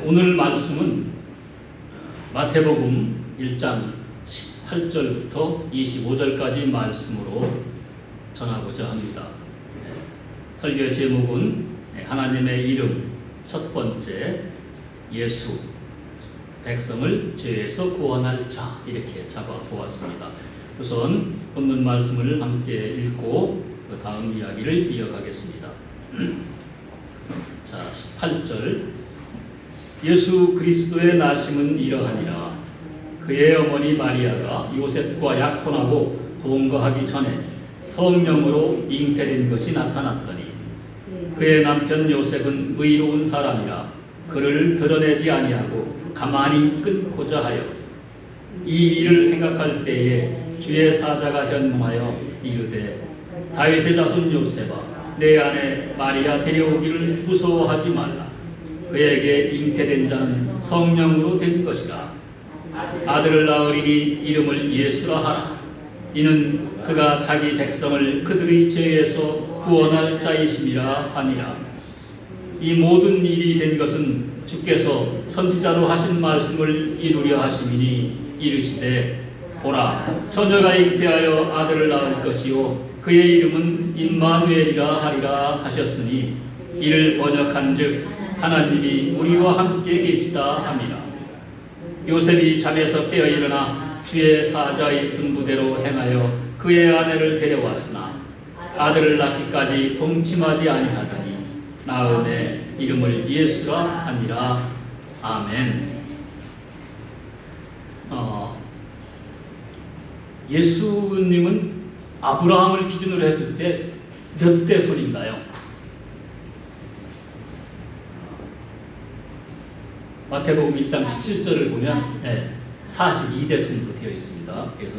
오늘 말씀은 마태복음 1장 18절부터 25절까지 말씀으로 전하고자 합니다. 설교의 제목은 하나님의 이름 첫 번째 예수, 백성을 죄에서 구원할 자, 이렇게 잡아보았습니다. 우선 본문 말씀을 함께 읽고 그 다음 이야기를 이어가겠습니다. 자, 18절. 예수 그리스도의 나심은 이러하니라. 그의 어머니 마리아가 요셉과 약혼하고 동거하기 전에 성령으로 잉태된 것이 나타났더니 그의 남편 요셉은 의로운 사람이라 그를 드러내지 아니하고 가만히 끊고자 하여 이 일을 생각할 때에 주의 사자가 현몽하여 이르되 다윗의 자손 요셉아, 내 아내 마리아 데려오기를 무서워하지 말라. 그에게 잉태된 자는 성령으로 된 것이라. 아들을 낳으리니 이름을 예수라 하라. 이는 그가 자기 백성을 그들의 죄에서 구원할 자이심이라 하니라. 이 모든 일이 된 것은 주께서 선지자로 하신 말씀을 이루려 하심이니 이르시되 보라, 처녀가 잉태하여 아들을 낳을 것이요 그의 이름은 임마누엘이라 하리라 하셨으니 이를 번역한즉 하나님이 우리와 함께 계시다 함이라. 요셉이 잠에서 깨어 일어나 주의 사자의 분부대로 행하여 그의 아내를 데려왔으나 아들을 낳기까지 동침하지 아니하더니 낳음에 이름을 예수라 하니라. 아멘. 예수님은 아브라함을 기준으로 했을 때 몇 대 손인가요? 마태복음 1장 17절을 보면 42대 손으로 되어 있습니다. 그래서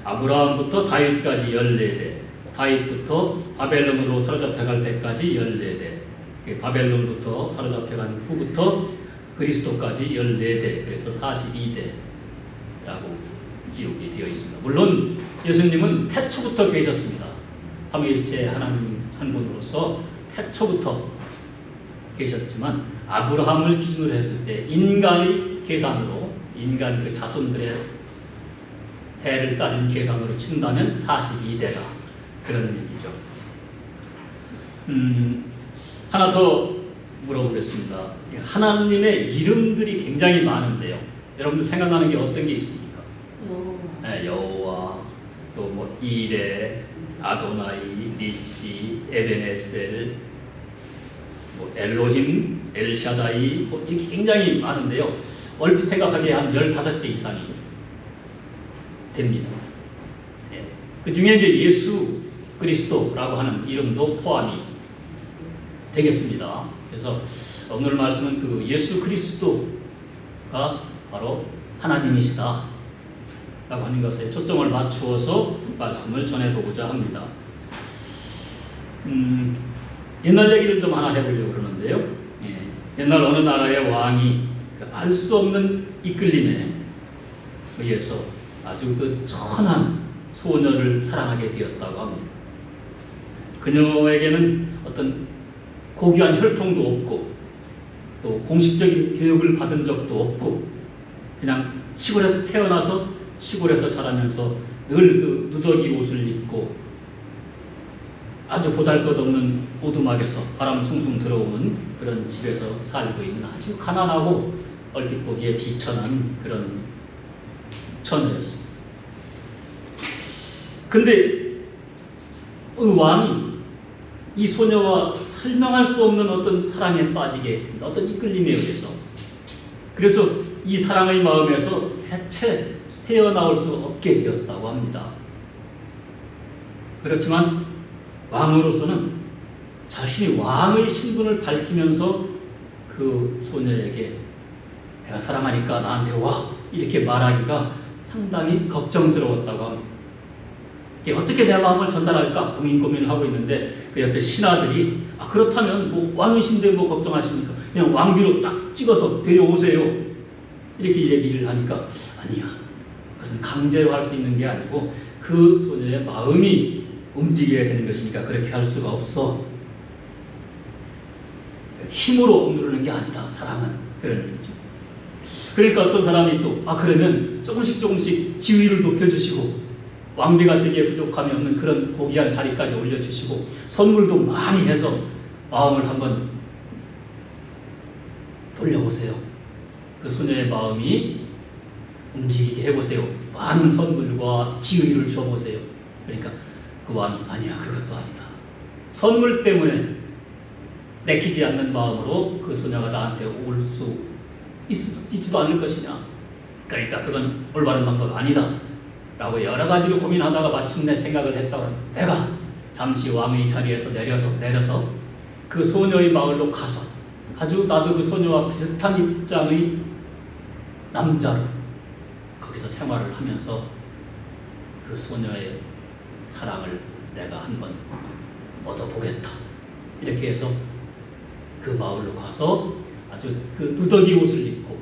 아브라함부터 다윗까지 14대, 다윗부터 바벨론으로 사로잡혀갈 때까지 14대, 바벨론부터 사로잡혀간 후부터 그리스도까지 14대, 그래서 42대라고 기록이 되어 있습니다. 물론 예수님은 태초부터 계셨습니다. 삼위일체 하나님 한 분으로서 태초부터 계셨지만 아브라함을 기준으로 했을 때 인간의 계산으로, 인간 그 자손들의 대를 따진 계산으로 친다면 42대다, 그런 얘기죠. 하나 더 물어보겠습니다. 하나님의 이름들이 굉장히 많은데요, 여러분들 생각나는 게 어떤 게 있습니까? 여호와, 또 뭐 이레, 아도나이, 니시, 에베네셀, 뭐 엘로힘, 엘샤다이, 뭐 이렇게 굉장히 많은데요, 얼핏 생각하기에 한 15개 이상이 됩니다. 그 중에 이제 예수 그리스도라고 하는 이름도 포함이 되겠습니다. 그래서 오늘 말씀은 그 예수 그리스도가 바로 하나님이시다 라고 하는 것에 초점을 맞추어서 말씀을 전해보고자 합니다. 옛날 얘기를 좀 하나 해보려고 그러는데요. 옛날 어느 나라의 왕이 알 수 없는 이끌림에 의해서 아주 그 천한 소녀를 사랑하게 되었다고 합니다. 그녀에게는 어떤 고귀한 혈통도 없고 또 공식적인 교육을 받은 적도 없고 그냥 시골에서 태어나서 시골에서 자라면서 늘 그 누더기 옷을 입고 아주 보잘것없는 오두막에서 바람 숭숭 들어오는 그런 집에서 살고 있는 아주 가난하고 얼핏 보기에 비천한 그런 처녀였습니다. 근데 왕이 이 소녀와 설명할 수 없는 어떤 사랑에 빠지게 됩니다. 어떤 이끌림에 의해서. 그래서 이 사랑의 마음에서 대체 헤어나올 수 없게 되었다고 합니다. 그렇지만 왕으로서는 자신이 왕의 신분을 밝히면서 그 소녀에게 내가 사랑하니까 나한테 와, 이렇게 말하기가 상당히 걱정스러웠다고 합니다. 어떻게 내 마음을 전달할까 고민을 하고 있는데 그 옆에 신하들이 그렇다면 뭐 왕이신데 뭐 걱정하십니까? 그냥 왕비로 딱 찍어서 데려오세요, 이렇게 얘기를 하니까 아니야, 그것은 강제로 할 수 있는 게 아니고 그 소녀의 마음이 움직여야 되는 것이니까 그렇게 할 수가 없어. 힘으로 억누르는 게 아니다. 사랑은 그런 얘기죠. 그러니까 어떤 사람이 또 그러면 조금씩 지위를 높여주시고 왕비가 되기에 부족함이 없는 그런 고귀한 자리까지 올려주시고 선물도 많이 해서 마음을 한번 돌려보세요. 그 소녀의 마음이 움직이게 해보세요. 많은 선물과 지위를 줘보세요. 그러니까 그 왕이 아니야, 그것도 아니다. 선물 때문에 내키지 않는 마음으로 그 소녀가 나한테 올 수 있지도 않을 것이냐. 그러니까 그건 올바른 방법 아니다 라고 여러 가지로 고민하다가 마침내 생각을 했다고 내가 잠시 왕의 자리에서 내려서 그 소녀의 마을로 가서 아주 나도 그 소녀와 비슷한 입장의 남자로 거기서 생활을 하면서 그 소녀의 사랑을 내가 한번 얻어보겠다. 이렇게 해서 그 마을로 가서 아주 그 누더기 옷을 입고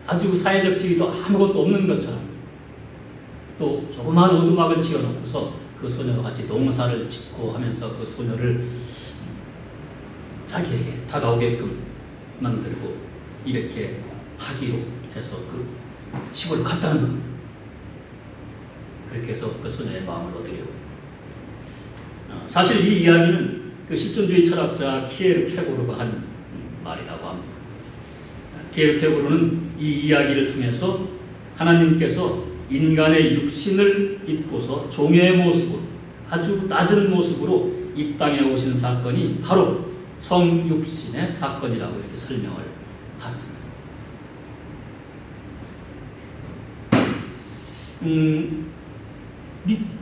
아주 사회적 지위도 아무것도 없는 것처럼 또 조그마한 오두막을 지어놓고서 그 소녀와 같이 농사를 짓고 하면서 그 소녀를 자기에게 다가오게끔 만들고 이렇게 하기로 해서 그 시골로 갔다는 겁니다. 그렇게 해서 그 소녀의 마음을 얻으려고. 사실 이 이야기는 그 실존주의 철학자 키에르케고르가 한 말이라고 합니다. 키에르케고르는 이 이야기를 통해서 하나님께서 인간의 육신을 입고서 종의 모습으로 아주 낮은 모습으로 이 땅에 오신 사건이 바로 성육신의 사건이라고 이렇게 설명을 했습니다.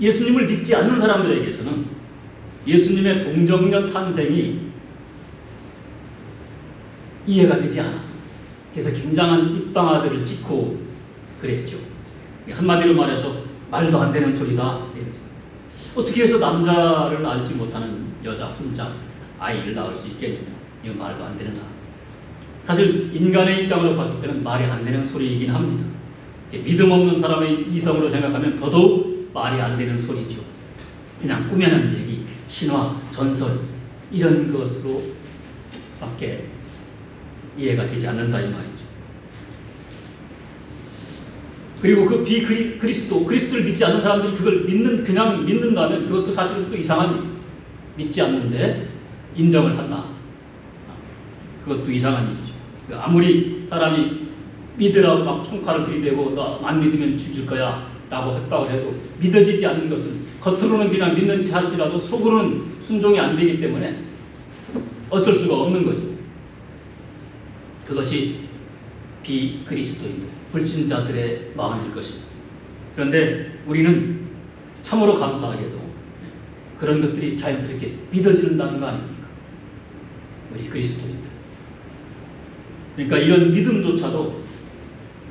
예수님을 믿지 않는 사람들에게서는 예수님의 동정녀 탄생이 이해가 되지 않았습니다. 그래서 굉장한 입방아들을 찍고 그랬죠. 한마디로 말해서 말도 안 되는 소리다. 어떻게 해서 남자를 알지 못하는 여자 혼자 아이를 낳을 수 있겠느냐. 이건 말도 안 되는 말. 사실 인간의 입장으로 봤을 때는 말이 안 되는 소리이긴 합니다. 믿음 없는 사람의 이성으로 생각하면 더더욱 말이 안 되는 소리죠. 그냥 꾸며낸 얘기, 신화, 전설 이런 것으로 밖에 이해가 되지 않는다 이 말이죠. 그리고 그 그리스도를 믿지 않는 사람들이 그걸 그냥 믿는다면 그것도 사실은 또 이상한 일이에요. 믿지 않는데 인정을 한다. 그것도 이상한 일이죠. 아무리 사람이 믿으라고 막 총칼을 들이대고 너 안 믿으면 죽일 거야 라고 협박을 해도 믿어지지 않는 것은 겉으로는 그냥 믿는 체 할지라도 속으로는 순종이 안 되기 때문에 어쩔 수가 없는 거죠. 그것이 비그리스도인 불신자들의 마음일 것입니다. 그런데 우리는 참으로 감사하게도 그런 것들이 자연스럽게 믿어지는다는 거 아닙니까? 우리 그리스도인들. 그러니까 이런 믿음조차도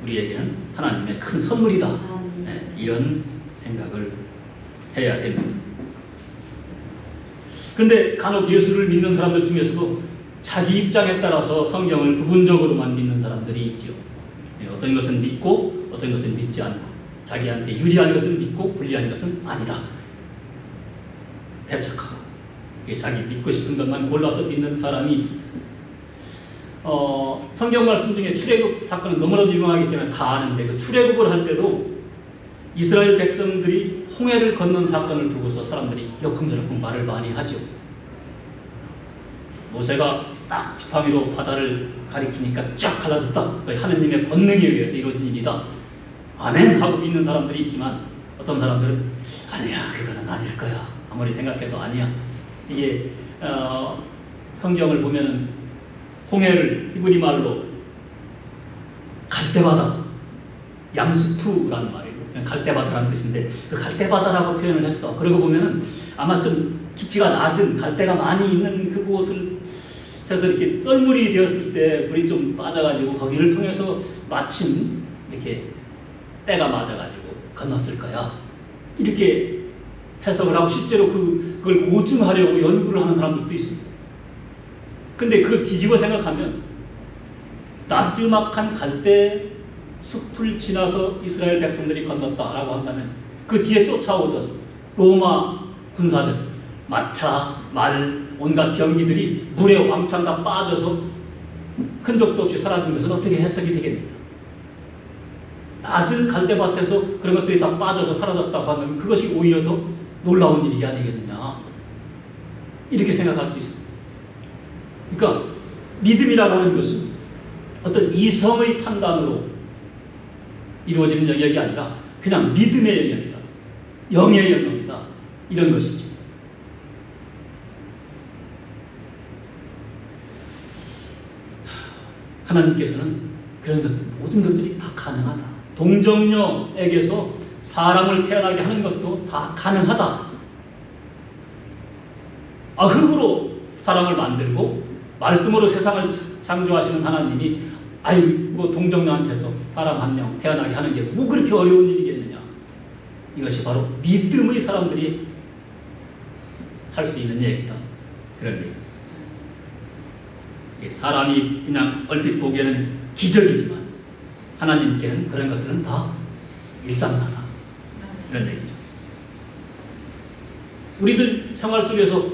우리에게는 하나님의 큰 선물이다. 네, 이런 생각을 해야 됩니다. 근데 간혹 예수를 믿는 사람들 중에서도 자기 입장에 따라서 성경을 부분적으로만 믿는 사람들이 있죠. 어떤 것은 믿고 어떤 것은 믿지 않고 자기한테 유리한 것은 믿고 불리한 것은 아니다. 배척하고 자기 믿고 싶은 것만 골라서 믿는 사람이 있습니다. 성경 말씀 중에 출애굽 사건은 너무나도 유명하기 때문에 다 아는데 그 출애굽을 할 때도 이스라엘 백성들이 홍해를 건넌 사건을 두고서 사람들이 이러쿵저러쿵 말을 많이 하죠. 모세가 딱 지팡이로 바다를 가리키니까 쫙 갈라졌다. 하느님의 권능에 의해서 이루어진 일이다. 아멘 하고 믿는 사람들이 있지만 어떤 사람들은 아니야 그거는 아닐 거야. 아무리 생각해도 아니야. 이게 성경을 보면은 홍해를 히브리 말로 갈대바다, 양스푸라는 말이에요. 갈대바다라는 뜻인데 그 갈대바다라고 표현을 했어. 그러고 보면은 아마 좀 깊이가 낮은 갈대가 많이 있는 그곳을 해서 이렇게 썰물이 되었을 때 물이 좀 빠져가지고 거기를 통해서 마침 이렇게 때가 맞아가지고 건넜을 거야. 이렇게 해석을 하고 실제로 그걸 고증하려고 연구를 하는 사람들도 있습니다. 근데 그걸 뒤집어 생각하면 나지막한 갈대 숲을 지나서 이스라엘 백성들이 건넜다라고 한다면 그 뒤에 쫓아오던 로마 군사들, 마차, 말, 온갖 병기들이 물에 왕창 다 빠져서 흔적도 없이 사라진 것은 어떻게 해석이 되겠느냐? 낮은 갈대밭에서 그런 것들이 다 빠져서 사라졌다고 하면 그것이 오히려 더 놀라운 일이 아니겠느냐? 이렇게 생각할 수 있습니다. 그러니까 믿음이라고 하는 것은 어떤 이성의 판단으로 이루어지는 영역이 아니라 그냥 믿음의 영역이다. 영의 영역이다. 이런 것이죠. 하나님께서는 그런 것들, 모든 것들이 다 가능하다. 동정녀에게서 사람을 태어나게 하는 것도 다 가능하다. 흙으로 사람을 만들고 말씀으로 세상을 창조하시는 하나님이 뭐 동정녀한테서 사람 한 명 태어나게 하는 게 뭐 그렇게 어려운 일이겠느냐. 이것이 바로 믿음의 사람들이 할 수 있는 얘기다. 그런 얘기. 사람이 그냥 얼핏 보기에는 기적이지만 하나님께는 그런 것들은 다 일상사다. 이런 얘기죠. 우리들 생활 속에서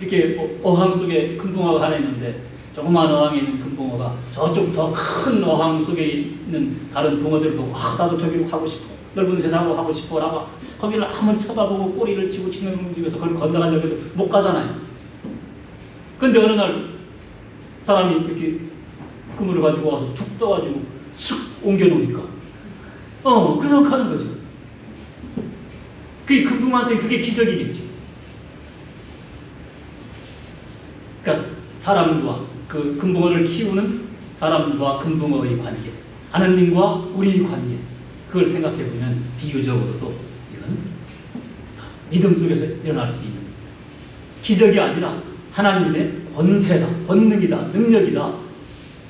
이렇게 어항 속에 금붕어가 하나 있는데 조그마한 어항에 있는 금붕어가 저쪽 더 큰 어항 속에 있는 다른 붕어들 보고 나도 저기로 가고 싶어. 넓은 세상으로 가고 싶어. 라고 거기를 아무리 쳐다보고 꼬리를 치고 치는 움직여서 그걸 건너가려고 해도 못 가잖아요. 근데 어느 날 사람이 이렇게 그물을 가지고 와서 툭 떠가지고 쑥 옮겨놓으니까 그렇게 하는 거죠. 그 금붕어한테 그게 기적이겠죠. 그러니까 사람과 그 금붕어를 키우는 사람과 금붕어의 관계, 하나님과 우리의 관계, 그걸 생각해 보면 비유적으로도 이건 믿음 속에서 일어날 수 있는 기적이 아니라 하나님의 권세다, 권능이다, 능력이다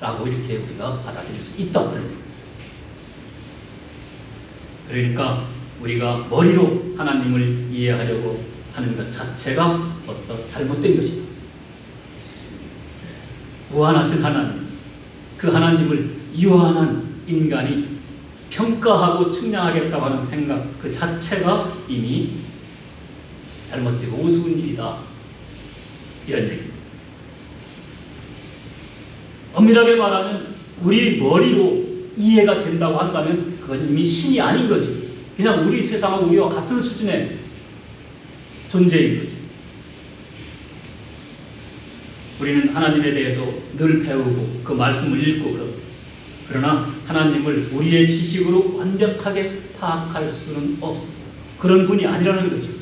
라고 이렇게 우리가 받아들일 수 있다. 그러니까 우리가 머리로 하나님을 이해하려고 하는 것 자체가 벌써 잘못된 것이다. 무한하신 하나님, 그 하나님을 유한한 인간이 평가하고 측량하겠다고 하는 생각 그 자체가 이미 잘못되고 우스운 일이다. 이런 얘기입니다. 엄밀하게 말하면 우리 머리로 이해가 된다고 한다면 그건 이미 신이 아닌 거지. 그냥 우리 세상하고 우리와 같은 수준의 존재인 거지. 우리는 하나님에 대해서 늘 배우고 그 말씀을 읽고 그러나 하나님을 우리의 지식으로 완벽하게 파악할 수는 없습니다. 그런 분이 아니라는 거죠.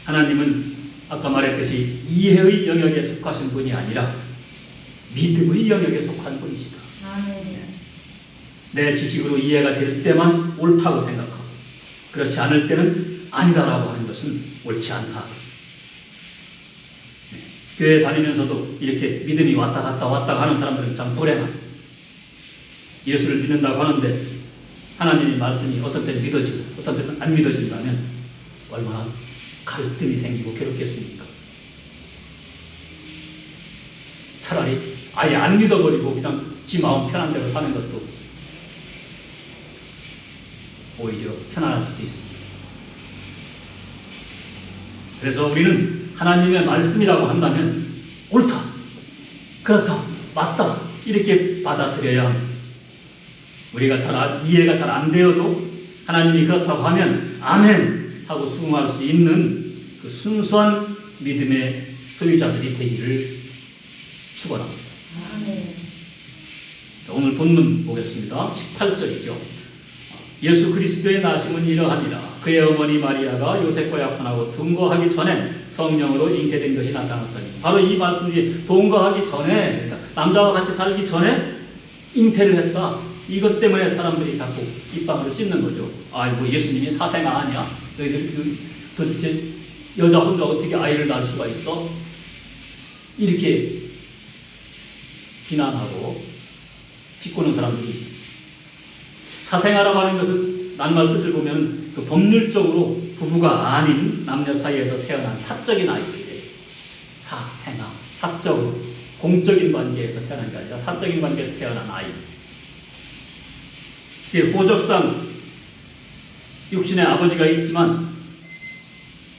하나님은 아까 말했듯이 이해의 영역에 속하신 분이 아니라 믿음의 영역에 속한 분이시다. 내 지식으로 이해가 될 때만 옳다고 생각하고 그렇지 않을 때는 아니다라고 하는 것은 옳지 않다. 교회 다니면서도 이렇게 믿음이 왔다 갔다 하는 사람들은 참 불행한. 예수를 믿는다고 하는데 하나님의 말씀이 어떤 때는 믿어지고 어떤 때는 안 믿어진다면 얼마나 갈등이 생기고 괴롭겠습니까? 차라리 아예 안 믿어버리고 그냥 지 마음 편한 대로 사는 것도 오히려 편안할 수도 있습니다. 그래서 우리는 하나님의 말씀이라고 한다면 옳다, 그렇다, 맞다 이렇게 받아들여야 합니다. 우리가 이해가 잘 안 되어도 하나님이 그렇다고 하면 아멘 하고 수긍할 수 있는 그 순수한 믿음의 소유자들이 되기를 축원합니다. 오늘 본문 보겠습니다. 18절이죠. 예수 그리스도의 나심은 이러하니라. 그의 어머니 마리아가 요셉과 약혼하고 동거하기 전에 성령으로 잉태된 것이 나타났더니. 바로 이 말씀이 동거하기 전에, 그러니까 남자와 같이 살기 전에 잉태를 했다. 이것 때문에 사람들이 자꾸 입방으로 찢는 거죠. 아이고 예수님이 사생아 아니야? 너희들 도대체 여자 혼자 어떻게 아이를 낳을 수가 있어? 이렇게 비난하고 비꼬는 사람들이 있습니다. 사생아라고 하는 것은 낱말 뜻을 보면 그 법률적으로 부부가 아닌 남녀 사이에서 태어난 사적인 아이들이에요. 사생아, 사적으로 공적인 관계에서 태어난 게 아니라 사적인 관계에서 태어난 아이. 보적상 육신의 아버지가 있지만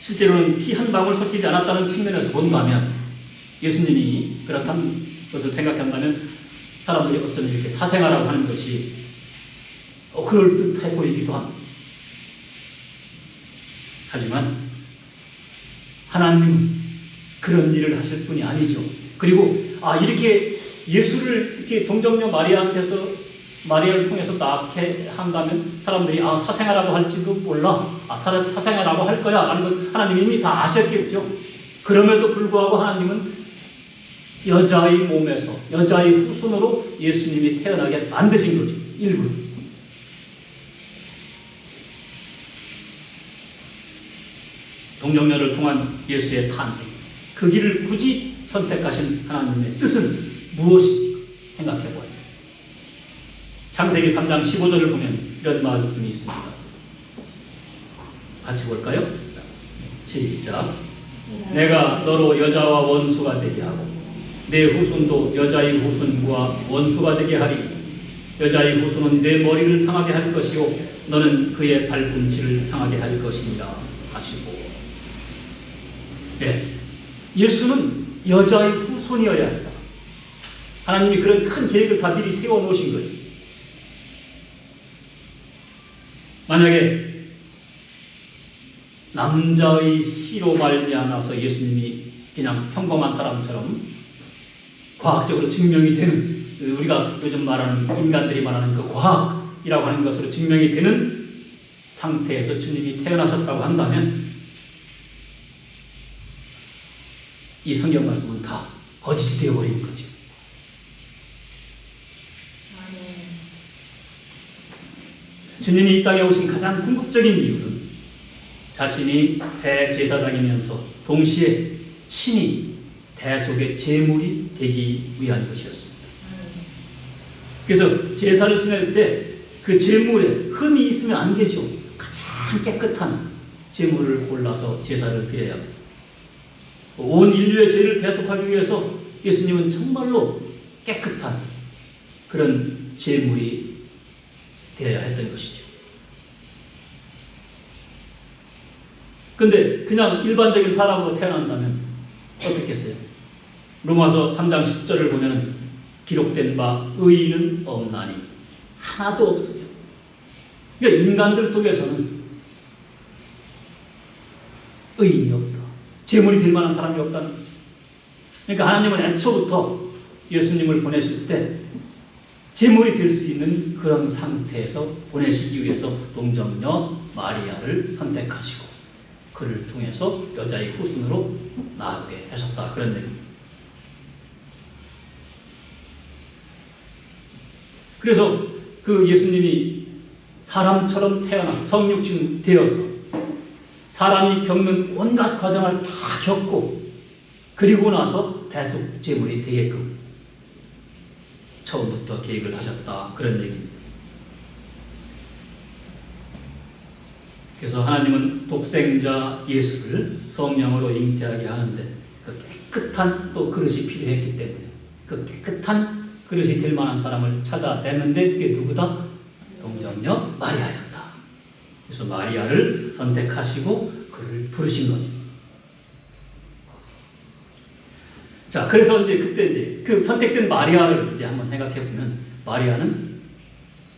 실제로는 피 한 방울 섞이지 않았다는 측면에서 본다면 예수님이 그렇다는 것을 생각한다면 사람들이 어쩌면 이렇게 사생아라고 하는 것이 그럴듯해 보이기도 합니다. 하지만 하나님은 그런 일을 하실 분이 아니죠. 그리고 이렇게 예수를 이렇게 동정녀 마리아한테서 마리아를 통해서 낳게 한다면 사람들이 사생아라고 할지도 몰라. 사생아라고 할 거야. 라는 건 하나님이 이미 다 아셨겠죠. 그럼에도 불구하고 하나님은 여자의 몸에서 여자의 후손으로 예수님이 태어나게 만드신 거죠. 일부러. 동정녀를 통한 예수의 탄생. 그 길을 굳이 선택하신 하나님의 뜻은 무엇입니까? 생각해보아요. 창세기 3장 15절을 보면 이런 말씀이 있습니다. 같이 볼까요? 시작. 내가 너로 여자와 원수가 되게 하고 내 후손도 여자의 후손과 원수가 되게 하리. 여자의 후손은 내 머리를 상하게 할 것이요 너는 그의 발꿈치를 상하게 할 것이니라 하시고. 네, 예수는 여자의 후손이어야 한다. 하나님이 그런 큰 계획을 다 미리 세워놓으신 거죠. 만약에 남자의 씨로 말미암아서 예수님이 그냥 평범한 사람처럼 과학적으로 증명이 되는, 우리가 요즘 말하는 인간들이 말하는 그 과학이라고 하는 것으로 증명이 되는 상태에서 주님이 태어나셨다고 한다면 이 성경 말씀은 다 거짓이 되어버리는 거죠. 주님이 이 땅에 오신 가장 궁극적인 이유는 자신이 대제사장이면서 동시에 친히 대속의 제물이 되기 위한 것이었습니다. 그래서 제사를 지낼 때 그 제물에 흠이 있으면 안 되죠. 가장 깨끗한 제물을 골라서 제사를 드려야 합니다. 온 인류의 죄를 대속하기 위해서 예수님은 정말로 깨끗한 그런 제물이 되어야 했던 것이죠. 근데 그냥 일반적인 사람으로 태어난다면 어떻겠어요? 로마서 3장 10절을 보면 기록된 바 의인은 없나니 하나도 없어요. 그러니까 인간들 속에서는 의인이 없다. 제물이 될 만한 사람이 없다는 거죠. 그러니까 하나님은 애초부터 예수님을 보내실 때 제물이 될 수 있는 그런 상태에서 보내시기 위해서 동정녀 마리아를 선택하시고 그를 통해서 여자의 후손으로 낳게 하셨다. 그런 얘기입니다. 그래서 그 예수님이 사람처럼 태어나 성육신 되어서 사람이 겪는 온갖 과정을 다 겪고 그리고 나서 대속 제물이 되게끔 처음부터 계획을 하셨다. 그런 얘기입니다. 그래서 하나님은 독생자 예수를 성령으로 잉태하게 하는데 그 깨끗한 또 그릇이 필요했기 때문에 그 깨끗한 그릇이 될 만한 사람을 찾아냈는데 그게 누구다? 동정녀 마리아였다. 그래서 마리아를 선택하시고 그를 부르신 거죠. 자, 그래서 이제 그때 이제 그 선택된 마리아를 이제 한번 생각해 보면 마리아는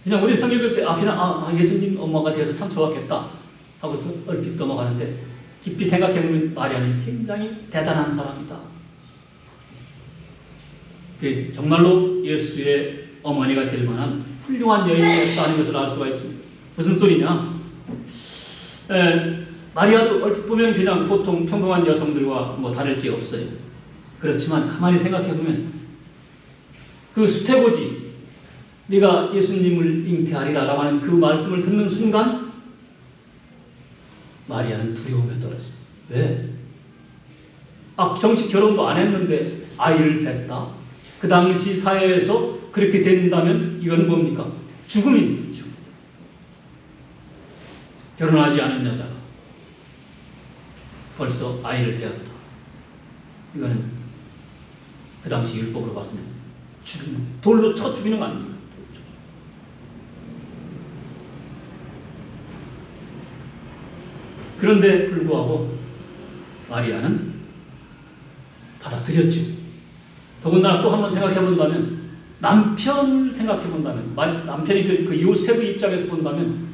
그냥 우리 성경 읽을 때 그냥 예수님 엄마가 되어서 참 좋았겠다 하고서 얼핏 넘어가는데 깊이 생각해 보면 마리아는 굉장히 대단한 사람이다. 정말로 예수의 어머니가 될 만한 훌륭한 여인이었다는 것을 알 수가 있습니다. 무슨 소리냐? 마리아도 얼핏 보면 그냥 보통 평범한 여성들과 뭐 다를 게 없어요. 그렇지만 가만히 생각해보면 그 수태고지 네가 예수님을 잉태하리라 라고 하는 그 말씀을 듣는 순간 마리아는 두려움에 떨었어요. 왜? 정식 결혼도 안 했는데 아이를 뱄다. 그 당시 사회에서 그렇게 된다면 이건 뭡니까? 죽음입니다. 죽음. 결혼하지 않은 여자가 벌써 아이를 배웠다. 이거는 그 당시 율법으로 봤으면 죽이는, 돌로 쳐 죽이는 거 아닙니까? 그런데 불구하고 마리아는 받아들였죠. 더군다나 또 한번 생각해 본다면, 남편을 생각해 본다면, 남편이 그 요셉의 입장에서 본다면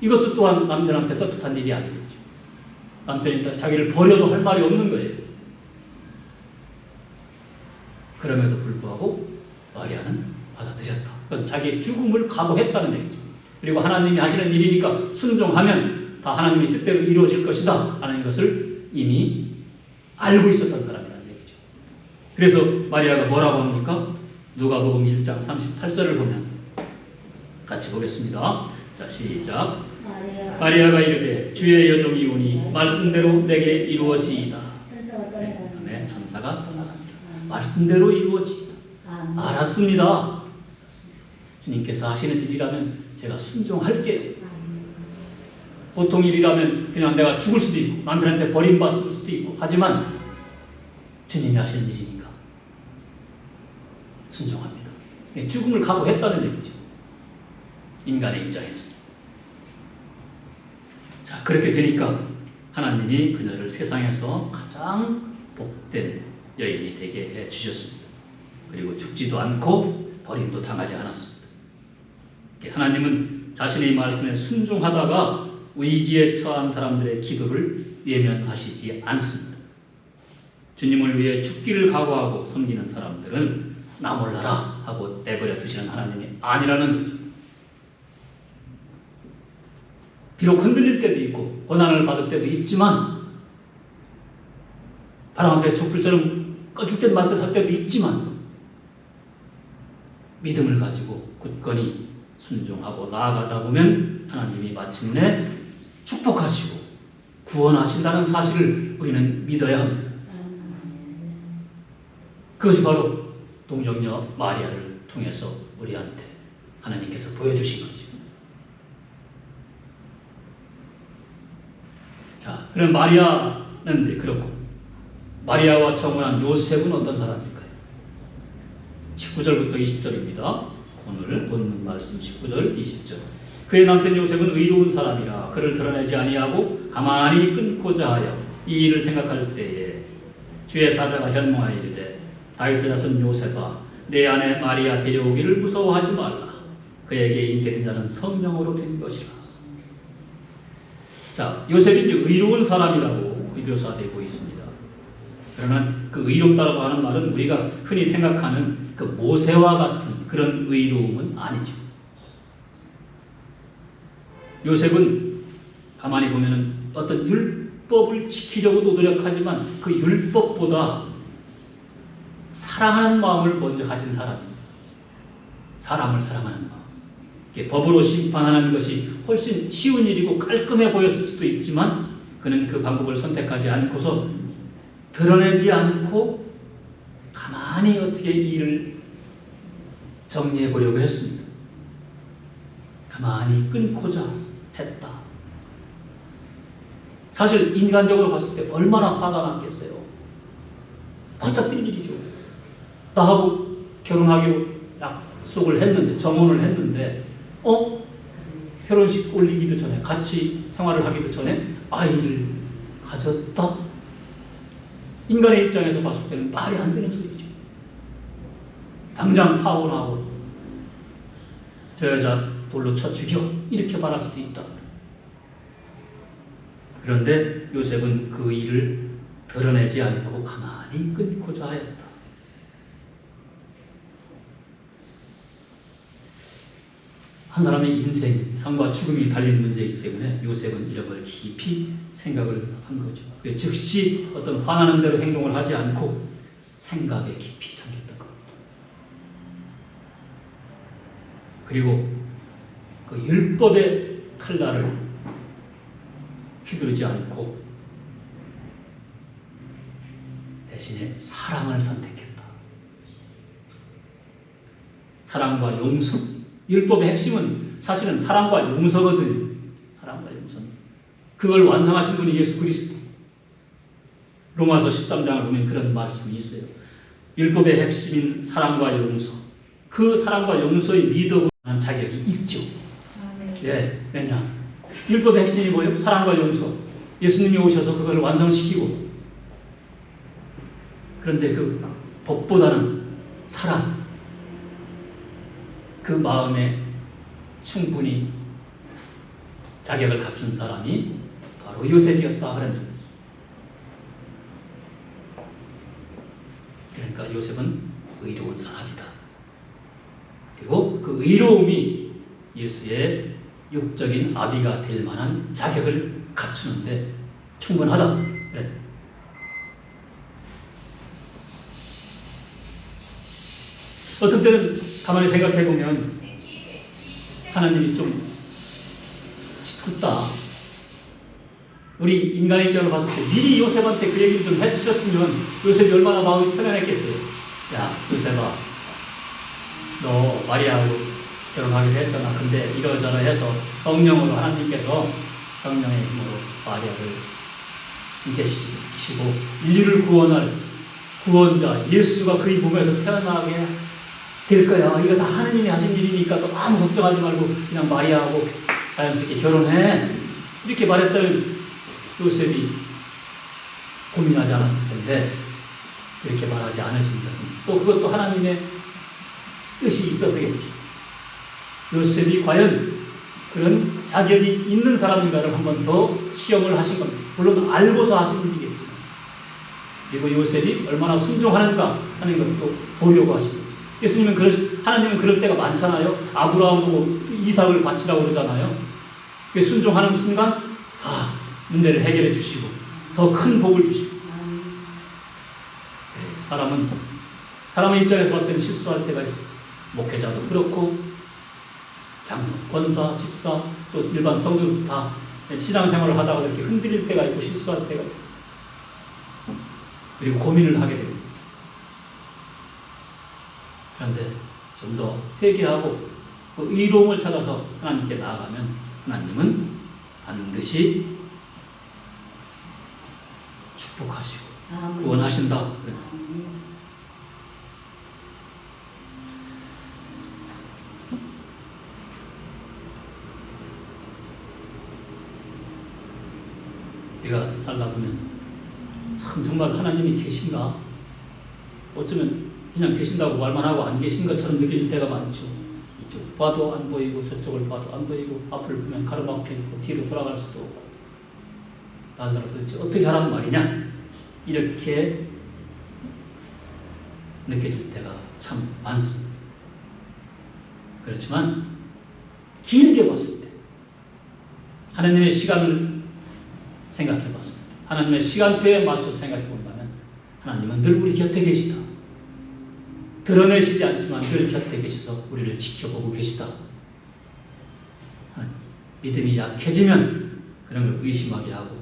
이것도 또한 남편한테 떳떳한 일이 아니겠죠. 남편이 자기를 버려도 할 말이 없는 거예요. 그럼에도 불구하고 마리아는 받아들였다. 그래서 자기의 죽음을 각오했다는 얘기죠. 그리고 하나님이 하시는 일이니까 순종하면 다 하나님의 뜻대로 이루어질 것이다 라는 것을 이미 알고 있었던 사람이라는 얘기죠. 그래서 마리아가 뭐라고 합니까? 누가복음 1장 38절을 보면 같이 보겠습니다. 자, 시작. 마리아가 이르되 주의 여종이 오니 말씀대로 내게 이루어지이다. 네, 천사가 떠나갑니다. 말씀대로 이루어지이다. 알았습니다. 주님께서 하시는 일이라면 제가 순종할게요. 보통 일이라면 그냥 내가 죽을 수도 있고 남편한테 버림받을 수도 있고, 하지만 주님이 하시는 일이니까 순종합니다. 죽음을 각오했다는 얘기죠. 인간의 입장에서. 자, 그렇게 되니까 하나님이 그녀를 세상에서 가장 복된 여인이 되게 해 주셨습니다. 그리고 죽지도 않고 버림도 당하지 않았습니다. 하나님은 자신의 말씀에 순종하다가 위기에 처한 사람들의 기도를 외면하시지 않습니다. 주님을 위해 죽기를 각오하고 섬기는 사람들은 나 몰라라 하고 내버려 두시는 하나님이 아니라는 거죠. 비록 흔들릴 때도 있고 고난을 받을 때도 있지만, 바람 앞에 촛불처럼 꺼질 듯 말 듯 할 때도 있지만, 믿음을 가지고 굳건히 순종하고 나아가다 보면 하나님이 마침내 축복하시고 구원하신다는 사실을 우리는 믿어야 합니다. 그것이 바로 동정녀 마리아를 통해서 우리한테 하나님께서 보여주신 거죠. 자, 그럼 마리아는 이제 그렇고, 마리아와 청혼한 요셉은 어떤 사람일까요? 19절부터 20절입니다. 오늘 본문 말씀 19절, 20절. 그의 남편 요셉은 의로운 사람이라 그를 드러내지 아니하고 가만히 끊고자 하여 이 일을 생각할 때에 주의 사자가 현몽하여 이르되 다윗의 자손 요셉아, 내 아내 마리아 데려오기를 무서워하지 말라. 그에게 이 되는 자는 성령으로 된 것이라. 자, 요셉이 이제 의로운 사람이라고 묘사되고 있습니다. 그러나 그 의롭다라고 하는 말은 우리가 흔히 생각하는 그 모세와 같은 그런 의로움은 아니죠. 요셉은 가만히 보면은 어떤 율법을 지키려고도 노력하지만 그 율법보다 사랑하는 마음을 먼저 가진 사람입니다. 사람을 사랑하는 마음. 법으로 심판하는 것이 훨씬 쉬운 일이고 깔끔해 보였을 수도 있지만 그는 그 방법을 선택하지 않고서 드러내지 않고 가만히 어떻게 일을 정리해 보려고 했습니다. 가만히 끊고자 했다. 사실 인간적으로 봤을 때 얼마나 화가 났겠어요. 번쩍 뛴 일이죠. 나하고 결혼하기로 약속을 했는데, 정혼을 했는데 결혼식 올리기도 전에, 같이 생활을 하기도 전에 아이를 가졌다? 인간의 입장에서 봤을 때는 말이 안 되는 소리죠. 당장 파혼하고 저 여자 돌로 쳐 죽여, 이렇게 말할 수도 있다. 그런데 요셉은 그 일을 드러내지 않고 가만히 끊고자 하였다. 한 사람의 인생, 삶과 죽음이 달린 문제이기 때문에 요셉은 이런 걸 깊이 생각을 한 거죠. 즉시 어떤 화나는 대로 행동을 하지 않고 생각에 깊이 잠겼던 겁니다. 그리고 그 율법의 칼날을 휘두르지 않고 대신에 사랑을 선택했다. 사랑과 용서. 율법의 핵심은 사실은 사랑과 용서거든요. 사랑과 용서. 그걸 완성하신 분이 예수 그리스도. 로마서 13장을 보면 그런 말씀이 있어요. 율법의 핵심인 사랑과 용서. 그 사랑과 용서의 리더로 하는 자격이 있죠. 예, 왜냐? 율법의 핵심이 뭐예요? 사랑과 용서. 예수님이 오셔서 그걸 완성시키고 그런데 그 법보다는 사랑, 그 마음에 충분히 자격을 갖춘 사람이 바로 요셉이었다 그런 얘기죠. 그러니까 요셉은 의로운 사람이다. 그리고 그 의로움이 예수의 육적인 아비가 될 만한 자격을 갖추는데 충분하다. 그래. 어떤 때는 가만히 생각해 보면 하나님이 좀 짓궂다. 우리 인간의 입장으로 봤을 때 미리 요셉한테 그 얘기를 좀 해주셨으면 요셉이 얼마나 마음이 편안했겠어요. 야, 요셉아, 너 마리아하고 결혼하기로 했잖아. 근데 이러저러해서 성령으로 하나님께서 성령의 힘으로 마리아를 인계시키시고 인류를 구원할 구원자 예수가 그의 몸에서 태어나게 될 거야. 이거 다 하느님이 하신 일이니까 또 아무 걱정하지 말고 그냥 마리아하고 자연스럽게 결혼해. 이렇게 말했더니 요셉이 고민하지 않았을 텐데 그렇게 말하지 않으신 것은 또 그것도 하나님의 뜻이 있어서겠지. 요셉이 과연 그런 자격이 있는 사람인가를 한 번 더 시험을 하신 겁니다. 물론 알고서 하신 일이겠지만. 그리고 요셉이 얼마나 순종하는가 하는 것도 보려고 하신 거죠. 하나님은 그럴 때가 많잖아요. 아브라함 보고 이삭을 바치라고 그러잖아요. 순종하는 순간 다 문제를 해결해 주시고 더 큰 복을 주시고. 사람의 입장에서 볼 때는 실수할 때가 있어요. 목회자도 그렇고 장로, 권사, 집사 또 일반 성도도 다 신앙생활을 하다가 이렇게 흔들릴 때가 있고 실수할 때가 있어요. 그리고 고민을 하게 됩니다. 그런데 좀 더 회개하고 그 의로움을 찾아서 하나님께 나아가면 하나님은 반드시 축복하시고 구원하신다. 우리가 살다 보면 참 정말 하나님이 계신가? 어쩌면 그냥 계신다고 말만 하고 안 계신 것처럼 느껴질 때가 많죠. 이쪽 봐도 안 보이고 저쪽을 봐도 안 보이고 앞을 보면 가로막혀 있고 뒤로 돌아갈 수도 없고 나더러 도대체 어떻게 하라는 말이냐? 이렇게 느껴질 때가 참 많습니다. 그렇지만 길게 봤을 때 하나님의 시간을 생각해 봤습니다. 하나님의 시간표에 맞춰서 생각해 본다면 하나님은 늘 우리 곁에 계시다. 드러내시지 않지만 늘 곁에 계셔서 우리를 지켜보고 계시다. 믿음이 약해지면 그런 걸 의심하게 하고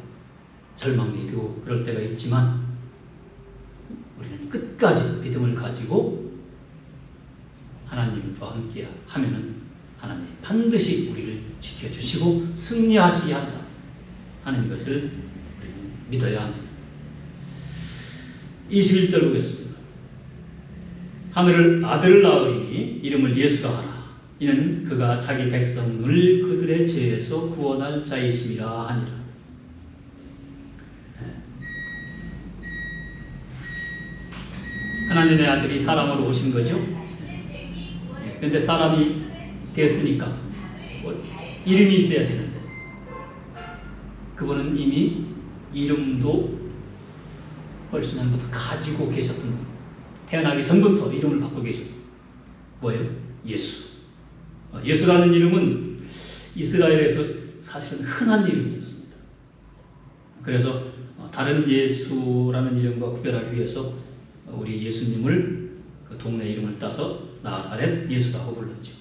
절망이 되고 그럴 때가 있지만 우리는 끝까지 믿음을 가지고 하나님과 함께 하면은 하나님 반드시 우리를 지켜주시고 승리하시게 한다 하는 것을 우리는 믿어야 합니다. 21절 보겠습니다. 하늘을 아들을 낳으리니 이름을 예수라 하라. 이는 그가 자기 백성을 그들의 죄에서 구원할 자이심이라 하니라. 하나님의 아들이 사람으로 오신 거죠. 그런데 사람이 됐으니까 이름이 있어야 되는데 그분은 이미 이름도 훨씬 전부터 가지고 계셨던 겁니다. 태어나기 전부터 이름을 갖고 계셨어요. 뭐예요? 예수. 예수라는 이름은 이스라엘에서 사실은 흔한 이름이었습니다. 그래서 다른 예수라는 이름과 구별하기 위해서 우리 예수님을 그 동네 이름을 따서 나사렛 예수라고 불렀죠.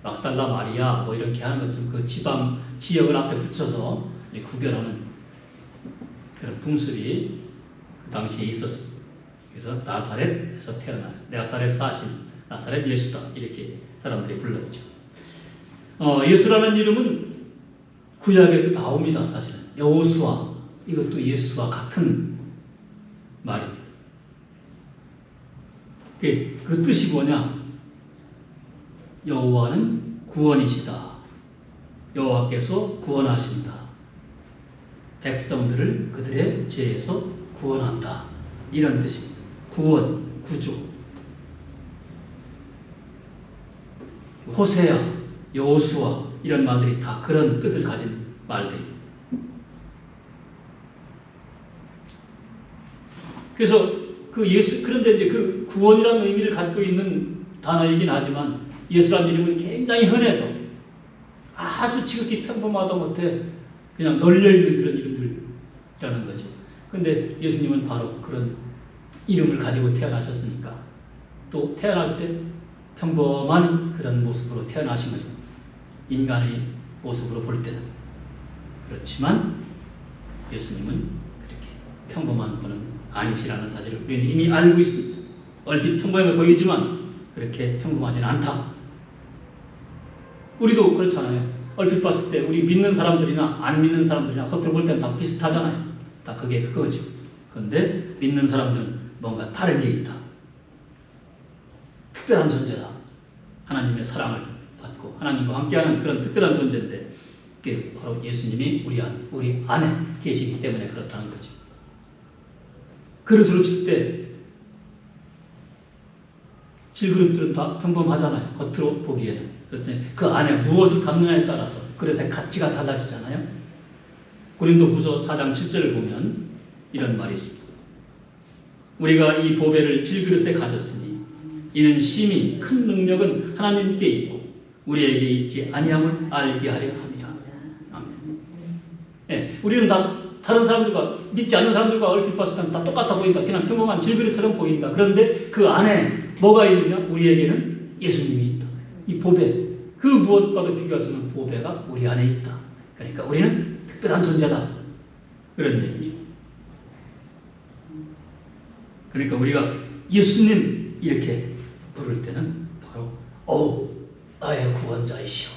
막달라 마리아 뭐 이렇게 하는 것좀 그 지역을 앞에 붙여서 구별하는 그런 풍습이 그 당시에 있었습니다. 그래서 나사렛에서 태어났어요. 나사렛 사신, 나사렛 예수다 이렇게 사람들이 불렀죠. 예수라는 이름은 구약에도 나옵니다. 사실은 여호수아 이것도 예수와 같은 말입니다. 그 뜻이 뭐냐? 여호와는 구원이시다. 여호와께서 구원하신다. 백성들을 그들의 죄에서 구원한다. 이런 뜻입니다. 구원, 구조. 호세아, 여호수아 이런 말들이 다 그런 뜻을 가진 말들입니다. 그래서 그런데 이제 그 구원이라는 의미를 갖고 있는 단어이긴 하지만 예수라는 이름은 굉장히 흔해서 아주 지극히 평범하다 못해 그냥 널려있는 그런 이름들이라는 거죠. 근데 예수님은 바로 그런 이름을 가지고 태어나셨으니까 또 태어날 때 평범한 그런 모습으로 태어나신 거죠. 인간의 모습으로 볼 때는. 그렇지만 예수님은 그렇게 평범한 분은 아니시라는 사실을 우리는 이미 알고 있습니다. 얼핏 평범해 보이지만 그렇게 평범하지는 않다. 우리도 그렇잖아요. 얼핏 봤을 때 우리 믿는 사람들이나 안 믿는 사람들이나 겉으로 볼 때는 다 비슷하잖아요. 다 그게 그거죠. 그런데 믿는 사람들은 뭔가 다른 게 있다. 특별한 존재다. 하나님의 사랑을 받고 하나님과 함께하는 그런 특별한 존재인데 그게 바로 예수님이 우리 안에 계시기 때문에 그렇다는 거죠. 그릇으로 칠 때 질그릇들은 다 평범하잖아요. 겉으로 보기에는. 그런데 그 안에 무엇을 담느냐에 따라서 그릇의 가치가 달라지잖아요. 고린도후서 4장 7절을 보면 이런 말이 있습니다. 우리가 이 보배를 질그릇에 가졌으니 이는 심히 큰 능력은 하나님께 있고 우리에게 있지 아니함을 알게 하려 함이라. 아멘. 네, 우리는 다 다른 사람들과 믿지 않는 사람들과 얼핏 봤을 때는 다 똑같아 보인다. 그냥 평범한 질그릇처럼 보인다. 그런데 그 안에 뭐가 있느냐? 우리에게는 예수님이 있다. 이 보배, 그 무엇과도 비교할 수 없는 보배가 우리 안에 있다. 그러니까 우리는 특별한 존재다. 그런 얘기죠. 그러니까 우리가 예수님 이렇게 부를 때는 바로 나의 구원자이시오.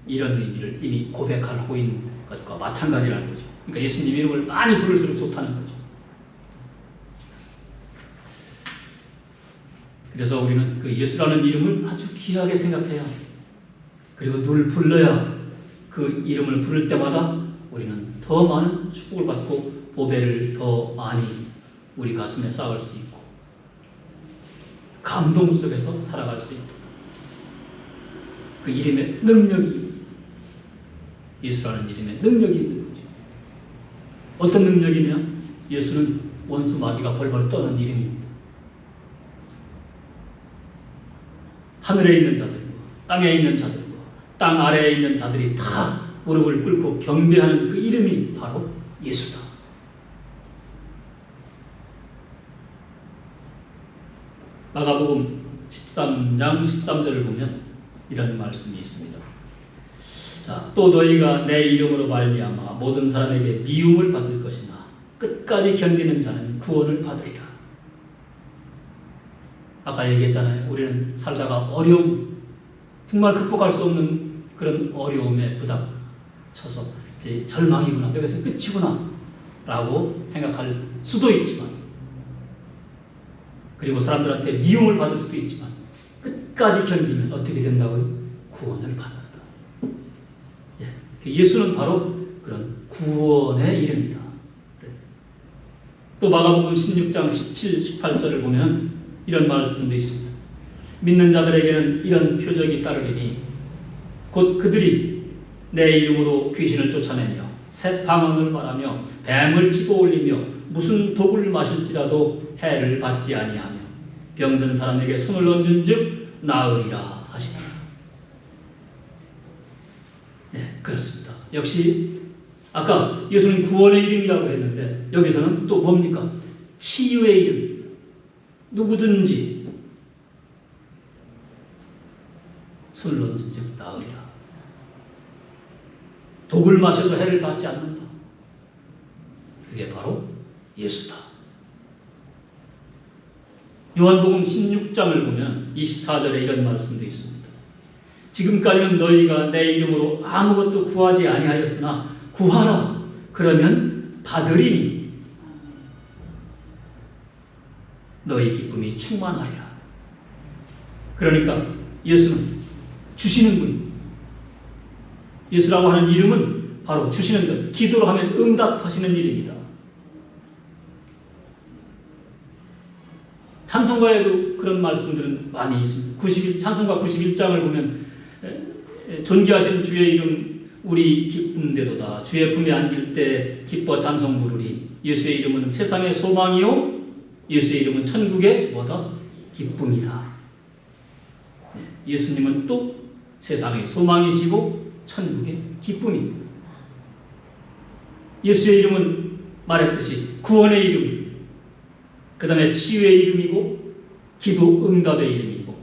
이런 의미를 이미 고백하고 있는 것과 마찬가지라는 거죠. 그러니까 예수님 이름을 많이 부를수록 좋다는 거죠. 그래서 우리는 그 예수라는 이름을 아주 귀하게 생각해야 그리고 늘 불러야 그 이름을 부를 때마다 우리는 더 많은 축복을 받고 보배를 더 많이 우리 가슴에 쌓을 수 있고 감동 속에서 살아갈 수 있고 그 이름의 능력이 예수라는 이름의 능력이 있는 거죠. 어떤 능력이냐? 예수는 원수 마귀가 벌벌 떠는 이름입니다. 하늘에 있는 자들과 땅에 있는 자들과 땅 아래에 있는 자들이 다 무릎을 꿇고 경배하는 그 이름이 바로 예수다. 마가복음 13장 13절을 보면 이런 말씀이 있습니다. 자, 또 너희가 내 이름으로 말미암아 모든 사람에게 미움을 받을 것이나 끝까지 견디는 자는 구원을 받으리라. 아까 얘기했잖아요. 우리는 살다가 어려움, 정말 극복할 수 없는 그런 어려움에 부닥쳐서 이제 절망이구나, 여기서 끝이구나 라고 생각할 수도 있지만, 그리고 사람들한테 미움을 받을 수도 있지만 끝까지 견디면 어떻게 된다고요? 구원을 받는다. 예수는 바로 그런 구원의 이름이다. 또 마가복음 16장 17, 18절을 보면 이런 말씀도 있습니다. 믿는 자들에게는 이런 표적이 따르리니 곧 그들이 내 이름으로 귀신을 쫓아내며 새 방언을 말하며 뱀을 집어올리며 무슨 독을 마실지라도 해를 받지 아니하며 병든 사람에게 손을 얹은즉 나으리라 하시더라. 네, 그렇습니다. 역시 아까 예수는 구원의 이름이라고 했는데 여기서는 또 뭡니까? 치유의 이름. 누구든지 손을 얹은즉 나으리라. 독을 마셔도 해를 받지 않는다. 그게 바로 예수다. 요한복음 16장을 보면 24절에 이런 말씀도 있습니다. 지금까지는 너희가 내 이름으로 아무것도 구하지 아니하였으나 구하라. 그러면 받으리니 너희 기쁨이 충만하리라. 그러니까 예수는 주시는 분. 예수라고 하는 이름은 바로 주시는 것. 기도로 하면 응답하시는 이름이다. 찬송가에도 그런 말씀들은 많이 있습니다. 찬송가 91장을 보면 존귀하신 주의 이름 우리 기쁨대도다. 주의 품에 안길 때 기뻐 찬송 부르리. 예수의 이름은 세상의 소망이요 예수의 이름은 천국의 뭐다? 기쁨이다. 예수님은 또 세상의 소망이시고 천국의 기쁨입니다. 예수의 이름은 말했듯이 구원의 이름이고 그 다음에 치유의 이름이고 기도 응답의 이름이고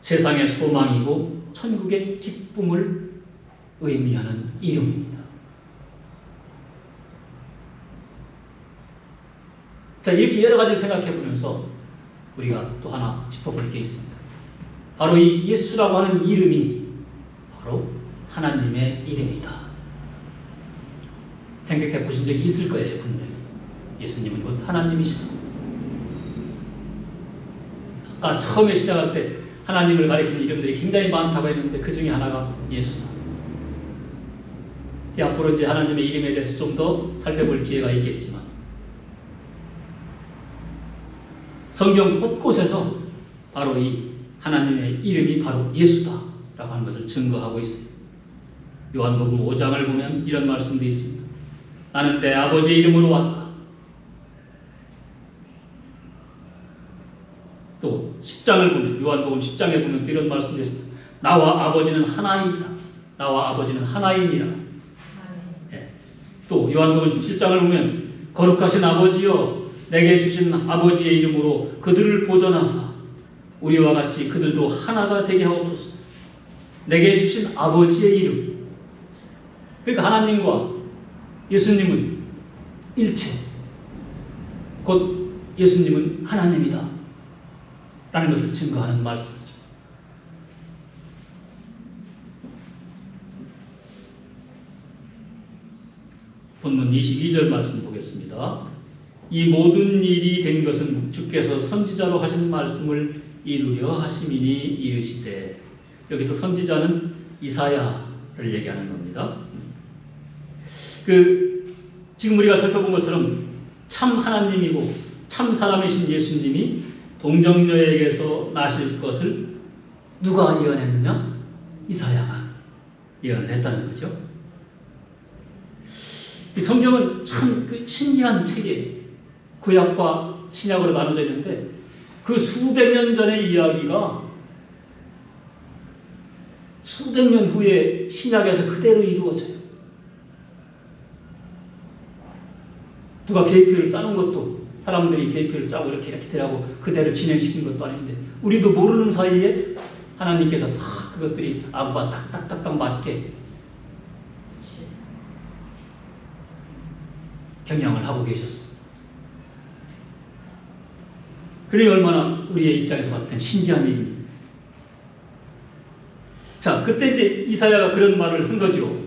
세상의 소망이고 천국의 기쁨을 의미하는 이름입니다. 자, 이렇게 여러 가지를 생각해 보면서 우리가 또 하나 짚어볼 게 있습니다. 바로 이 예수라고 하는 이름이 바로 하나님의 이름이다. 생각해 보신 적이 있을 거예요, 분명히. 예수님은 곧 하나님이시다. 아까 처음에 시작할 때 하나님을 가리키는 이름들이 굉장히 많다고 했는데 그 중에 하나가 예수다. 앞으로 이제 하나님의 이름에 대해서 좀 더 살펴볼 기회가 있겠지만 성경 곳곳에서 바로 이 하나님의 이름이 바로 예수다라고 하는 것을 증거하고 있습니다. 요한복음 5장을 보면 이런 말씀도 있습니다. 나는 내 아버지의 이름으로 왔다. 또 10장을 보면 요한복음 10장에 보면 이런 말씀도 있습니다. 나와 아버지는 하나입니다. 나와 아버지는 하나입니다. 네. 또 요한복음 17장을 보면 거룩하신 아버지여 내게 주신 아버지의 이름으로 그들을 보존하사 우리와 같이 그들도 하나가 되게 하옵소서. 내게 주신 아버지의 이름. 그러니까 하나님과 예수님은 일체. 곧 예수님은 하나님이다. 라는 것을 증거하는 말씀이죠. 본문 22절 말씀 보겠습니다. 이 모든 일이 된 것은 주께서 선지자로 하신 말씀을 이루려 하심이니 이르시되. 여기서 선지자는 이사야를 얘기하는 겁니다. 지금 우리가 살펴본 것처럼 참 하나님이고 참 사람이신 예수님이 동정녀에게서 나실 것을 누가 예언했느냐? 이사야가 예언을 했다는 거죠. 이 성경은 참 신기한 책이에요. 구약과 신약으로 나눠져 있는데 그 수백 년 전의 이야기가 수백 년 후에 신약에서 그대로 이루어져요. 누가 계획표를 짜는 것도 사람들이 계획표를 짜고 이렇게 되라고 그대로 진행시킨 것도 아닌데 우리도 모르는 사이에 하나님께서 다 그것들이 악과 딱딱딱딱 맞게 경영을 하고 계셨습니다. 그러니 얼마나 우리의 입장에서 봤을 땐 신기한 일입니다. 자, 그때 이제 이사야가 그런 말을 한 거죠.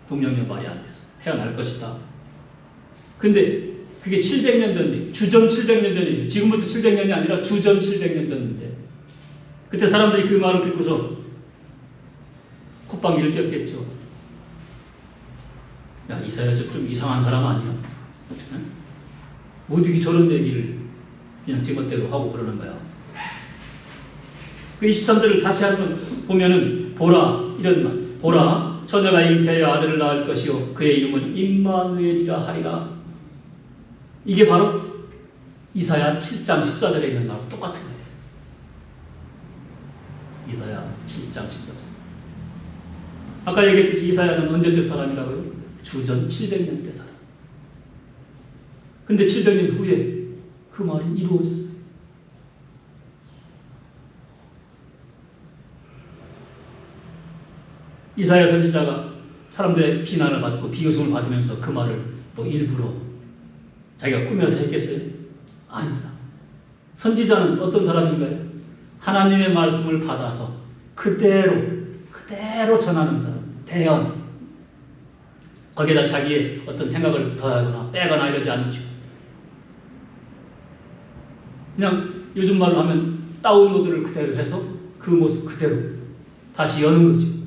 동정녀 마리아한테서 태어날 것이다. 근데 그게 700년 전이에요. 주전 700년 전이에요. 지금부터 700년이 아니라 주전 700년 전인데 그때 사람들이 그 말을 듣고서 콧방귀를 꼈겠죠. 야, 이사야 좀 이상한 사람 아니야? 응? 어떻게 저런 얘기를 그냥 제멋대로 하고 그러는 거야. 그 23절을 다시 한번 보면은 보라 이런 말. 보라 처녀가 잉태하여 아들을 낳을 것이요 그의 이름은 임마누엘이라 하리라. 이게 바로 이사야 7장 14절에 있는 말과 똑같은 거예요. 이사야 7장 14절. 아까 얘기했듯이 이사야는 언제적 사람이라고요? 주전 700년 때 사람. 근데 700년 후에 그 말이 이루어졌어요. 이사야 선지자가 사람들의 비난을 받고 비웃음을 받으면서 그 말을 뭐 일부러 자기가 꾸며서 했겠어요? 아니다. 선지자는 어떤 사람인가요? 하나님의 말씀을 받아서 그대로 전하는 사람. 대언. 거기에다 자기의 어떤 생각을 더하거나 빼거나 이러지 않죠. 그냥 요즘 말로 하면 다운로드를 그대로 해서 그 모습 그대로 다시 여는 거죠.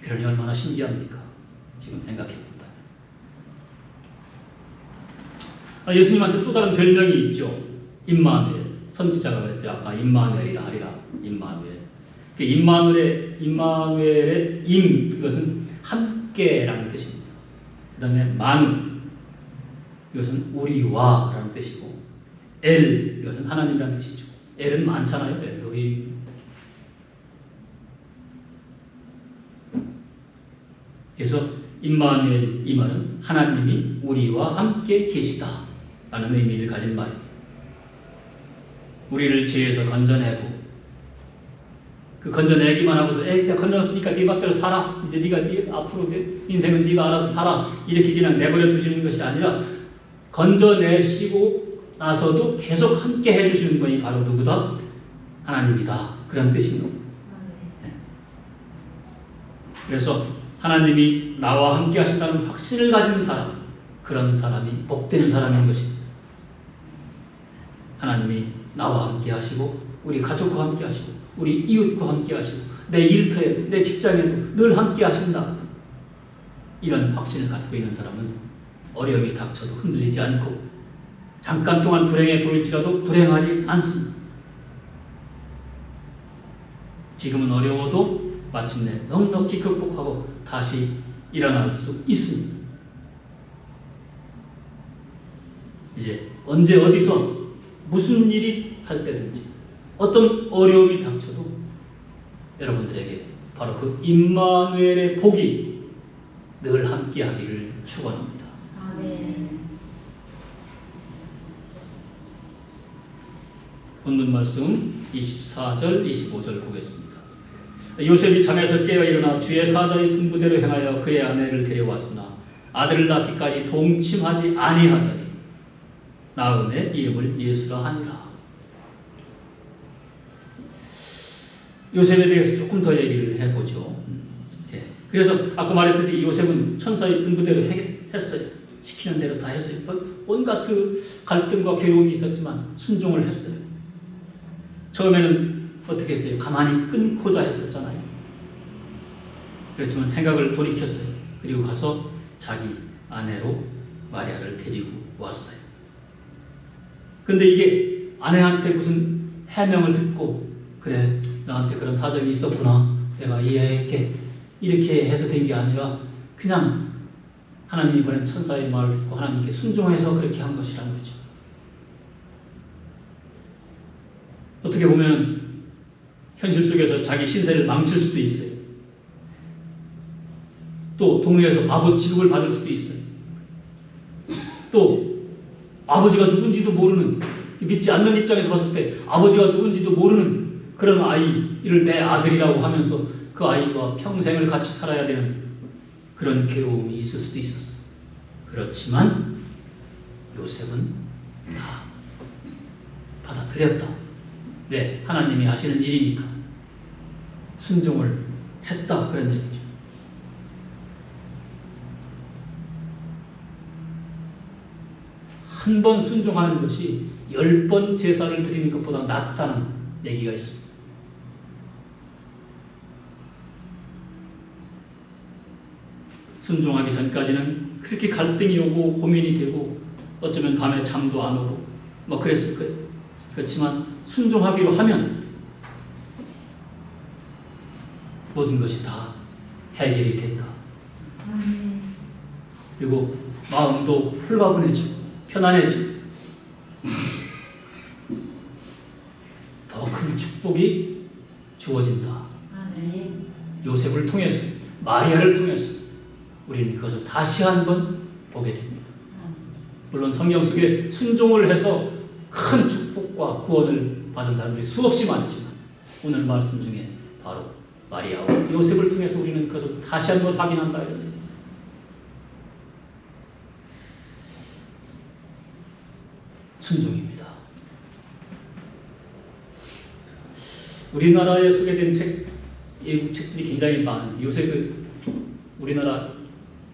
그러니 얼마나 신기합니까? 지금 생각해본다. 예수님한테 또 다른 별명이 있죠. 임마누엘. 선지자가 그랬죠. 아까 임마누엘이라 하리라. 임마누엘. 그 임마누엘의 임, 이것은 함께라는 뜻입니다. 그 다음에 만, 이것은 우리와 라는 뜻이고, 엘, 이것은 하나님이라는 뜻이죠. 엘은 많잖아요. 엘로힘. 그래서 임마누엘, 이 말은 하나님이 우리와 함께 계시다 라는 의미를 가진 말입니다. 우리를 죄에서 건져내고, 그 건져내기만 하고서 내가 건져놨으니까 네 맘대로 살아, 이제 네 앞으로 인생은 네가 알아서 살아, 이렇게 그냥 내버려 두시는 것이 아니라 건져내시고 나서도 계속 함께 해주시는 분이 바로 누구다? 하나님이다. 그런 뜻입니다. 그래서 하나님이 나와 함께 하신다는 확신을 가진 사람, 그런 사람이 복된 사람인 것입니다. 하나님이 나와 함께 하시고, 우리 가족과 함께 하시고, 우리 이웃과 함께 하시고, 내 일터에도, 내 직장에도 늘 함께 하신다. 이런 확신을 갖고 있는 사람은 어려움이 닥쳐도 흔들리지 않고, 잠깐 동안 불행해 보일지라도 불행하지 않습니다. 지금은 어려워도 마침내 넉넉히 극복하고 다시 일어날 수 있습니다. 이제 언제 어디서 무슨 일이 할 때든지 어떤 어려움이 닥쳐도 여러분들에게 바로 그 임마누엘의 복이 늘 함께하기를 축원합니다. 아멘. 본문 말씀 24절, 25절 보겠습니다. 요셉이 잠에서 깨어 일어나 주의 사자의 분부대로 행하여 그의 아내를 데려왔으나 아들을 낳기까지 동침하지 아니하더니 나음의 이름을 예수라 하니라. 요셉에 대해서 조금 더 얘기를 해보죠. 그래서 아까 말했듯이 요셉은 천사의 분부대로 했어요. 시키는 대로 다 했어요. 온갖 그 갈등과 괴로움이 있었지만 순종을 했어요. 처음에는 어떻게 했어요? 가만히 끊고자 했었잖아요. 그렇지만 생각을 돌이켰어요. 그리고 가서 자기 아내로 마리아를 데리고 왔어요. 근데 이게 아내한테 무슨 해명을 듣고, 그래, 나한테 그런 사정이 있었구나, 내가 이해할게, 이렇게 해서 된 게 아니라 그냥 하나님이 보낸 천사의 말을 듣고 하나님께 순종해서 그렇게 한 것이라는 거죠. 어떻게 보면 현실 속에서 자기 신세를 망칠 수도 있어요. 또 동네에서 바보 취급을 받을 수도 있어요. 또 아버지가 누군지도 모르는, 믿지 않는 입장에서 봤을 때 아버지가 누군지도 모르는 그런 아이를 내 아들이라고 하면서 그 아이와 평생을 같이 살아야 되는 그런 괴로움이 있을 수도 있었어요. 그렇지만 요셉은 다 받아들였다. 네, 하나님이 하시는 일이니까 순종을 했다, 그런 얘기죠. 한 번 순종하는 것이 10번 제사를 드리는 것보다 낫다는 얘기가 있습니다. 순종하기 전까지는 그렇게 갈등이 오고 고민이 되고 어쩌면 밤에 잠도 안 오고 뭐 그랬을 거예요. 그렇지만 순종하기로 하면 모든 것이 다 해결이 된다. 그리고 마음도 홀가분해지고 편안해지고 더 큰 축복이 주어진다. 요셉을 통해서, 마리아를 통해서 우리는 그것을 다시 한번 보게 됩니다. 물론 성경 속에 순종을 해서 큰 축복과 구원을 받은 사람들이 수없이 많지만 오늘 말씀 중에 바로 마리아와 요셉을 통해서 우리는 그것을 다시 한번 확인한다. 순종입니다. 우리나라에 소개된 책, 외국 책들이 굉장히 많은데 요새 그 우리나라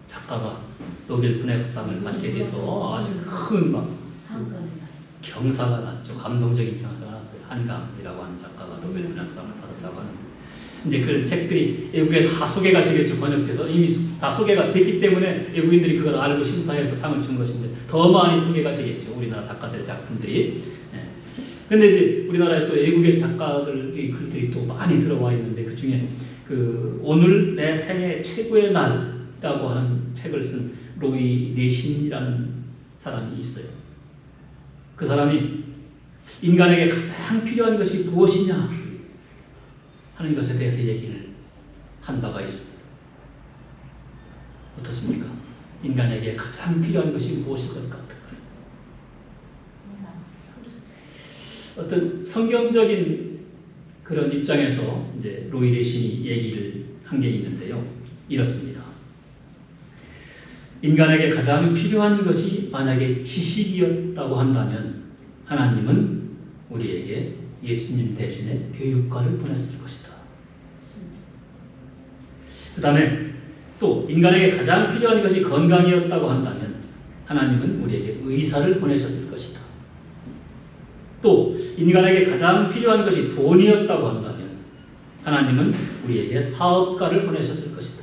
작가가 노벨 문학상을 받게 돼서 아주 큰 막 경사가 났죠. 감동적인 경사가 났어요. 한강이라고 하는 작가가 노벨 문학상을 받았다고 하는데 이제 그런 책들이 외국에 다 소개가 되겠죠. 번역돼서 이미 다 소개가 됐기 때문에 외국인들이 그걸 알고 심사해서 상을 준 것인데 더 많이 소개가 되겠죠. 우리나라 작가들의 작품들이. 근데 이제 우리나라에 또 외국의 작가들의 글들이 또 많이 들어와 있는데 그 중에 그 오늘 내 생애 최고의 날이라고 하는 책을 쓴 로이 내신이라는 사람이 있어요. 그 사람이 인간에게 가장 필요한 것이 무엇이냐 하는 것에 대해서 얘기를 한 바가 있습니다. 어떻습니까? 인간에게 가장 필요한 것이 무엇일 것 같을까요? 어떤 성경적인 그런 입장에서 이제 로이 내신이 얘기를 한 게 있는데요. 이렇습니다. 인간에게 가장 필요한 것이 만약에 지식이었다고 한다면 하나님은 우리에게 예수님 대신에 교육과를 보냈을 것이다. 그 다음에 또 인간에게 가장 필요한 것이 건강이었다고 한다면 하나님은 우리에게 의사를 보내셨을 것이다. 또 인간에게 가장 필요한 것이 돈이었다고 한다면 하나님은 우리에게 사업가를 보내셨을 것이다.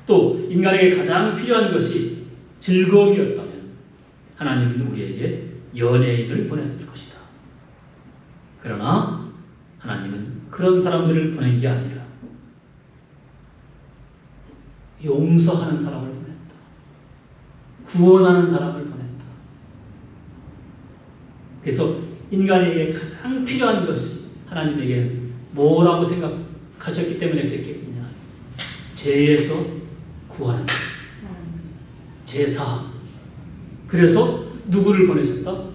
또 인간에게 가장 필요한 것이 즐거움이었다면 하나님은 우리에게 연예인을 보냈을 것이다. 그러나 하나님은 그런 사람들을 보낸 게 아니라 용서하는 사람을 보냈다. 구원하는 사람을 보냈다. 그래서 인간에게 가장 필요한 것이 하나님에게 뭐라고 생각하셨기 때문에 그랬겠느냐. 죄에서 구하는 제사. 그래서 누구를 보내셨다?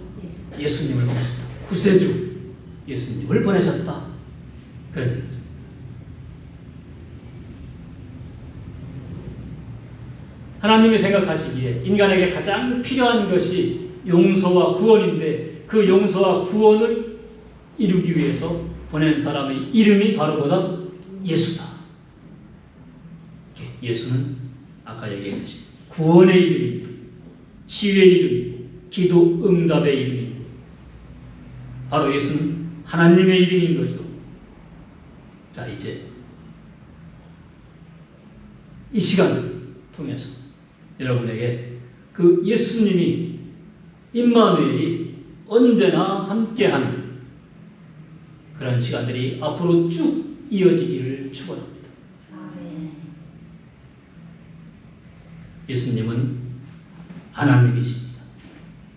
예수님을 보내셨다. 구세주 예수님을 보내셨다. 그런 얘기죠. 하나님이 생각하시기에 인간에게 가장 필요한 것이 용서와 구원인데 그 용서와 구원을 이루기 위해서 보낸 사람의 이름이 바로 뭐다? 예수다. 예수는 아까 얘기했듯이 구원의 이름입니다. 치유의 이름이고 기도 응답의 이름입니다. 바로 예수는 하나님의 이름인 거죠. 자, 이제 이 시간을 통해서 여러분에게 그 예수님이 임마누엘이 언제나 함께하는 그런 시간들이 앞으로 쭉 이어지기를 축원합니다. 예수님은 하나님이십니다.